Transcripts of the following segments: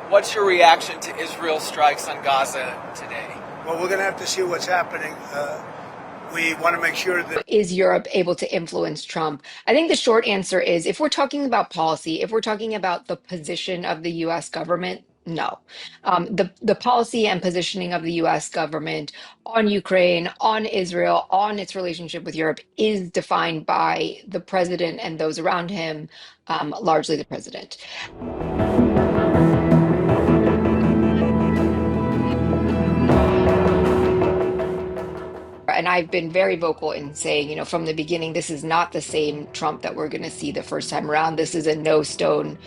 What's your reaction to Israel strikes on Gaza today? Well, we're going to have to see what's happening. We want to make sure that Is Europe able to influence Trump? I think the short answer is if we're talking about policy, if we're talking about the position of the US government, no. The policy and positioning of the US government on Ukraine, on Israel, on its relationship with Europe is defined by the president and those around him, largely the president. And I've been very vocal in saying, from the beginning, this is not the same Trump that we're going to see the first time around. This is a no stone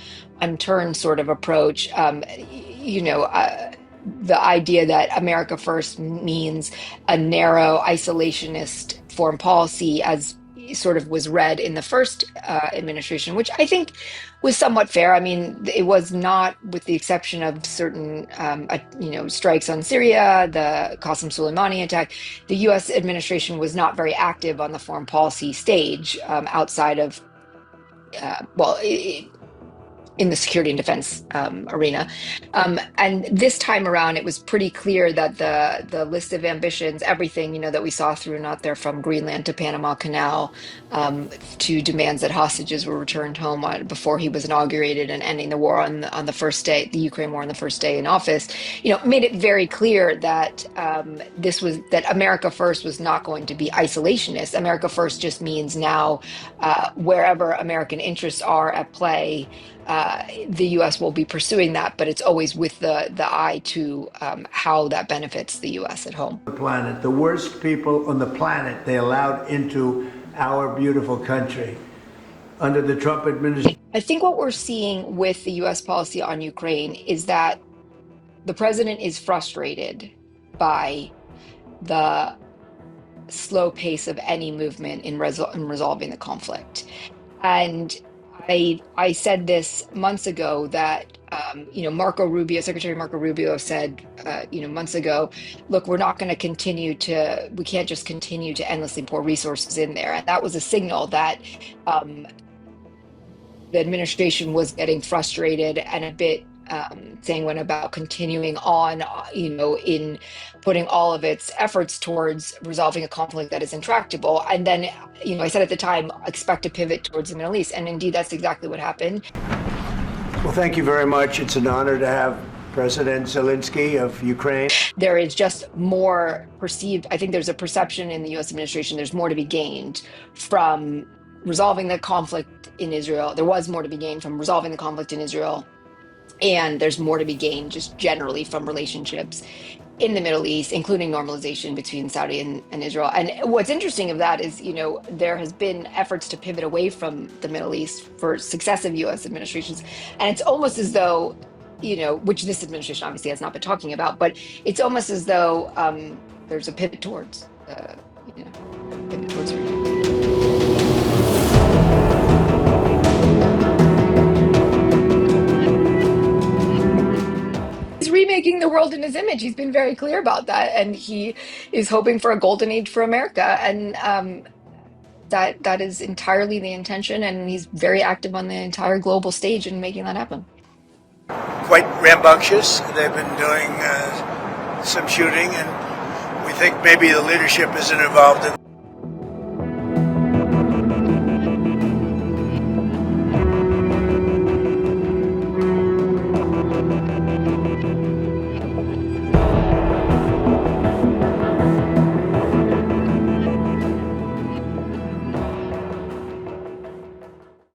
unturned sort of approach. The idea that America first means a narrow, isolationist foreign policy, as sort of was read in the first administration, which I think was somewhat fair. I mean, it was not, with the exception of certain, strikes on Syria, the Qasem Soleimani attack. The U.S. administration was not very active on the foreign policy stage outside of, in the security and defense arena. And this time around, it was pretty clear that the list of ambitions, everything, that we saw through out there, from Greenland to Panama Canal, to demands that hostages were returned home before he was inaugurated, and ending the war on the first day, the Ukraine war on the first day in office, made it very clear that that America first was not going to be isolationist. America first just means now wherever American interests are at play, the U.S. will be pursuing that, but it's always with the eye to how that benefits the U.S. at home. The worst people on the planet they allowed into our beautiful country under the Trump administration. I think what we're seeing with the U.S. policy on Ukraine is that the president is frustrated by the slow pace of any movement in resolving the conflict. And I said this months ago that, Secretary Marco Rubio said, months ago, look, we can't just continue to endlessly pour resources in there. And that was a signal that the administration was getting frustrated and a bit sanguine about continuing on, in putting all of its efforts towards resolving a conflict that is intractable. And then, I said at the time, expect a pivot towards the Middle East. And indeed, that's exactly what happened. Well, thank you very much. It's an honor to have President Zelensky of Ukraine. There is just more perceived, I think there's a perception in the U.S. administration, there's more to be gained from resolving the conflict in Israel. There was more to be gained from resolving the conflict in Israel. And there's more to be gained just generally from relationships in the Middle East, including normalization between Saudi and Israel. And what's interesting of that is, there has been efforts to pivot away from the Middle East for successive U.S. administrations. And it's almost as though, which this administration obviously has not been talking about, but it's almost as though there's a pivot towards, remaking the world in his image. He's been very clear about that, and he is hoping for a golden age for America, and that is entirely the intention, and he's very active on the entire global stage in making that happen. quite rambunctious. They've been doing some shooting, and we think maybe the leadership isn't involved in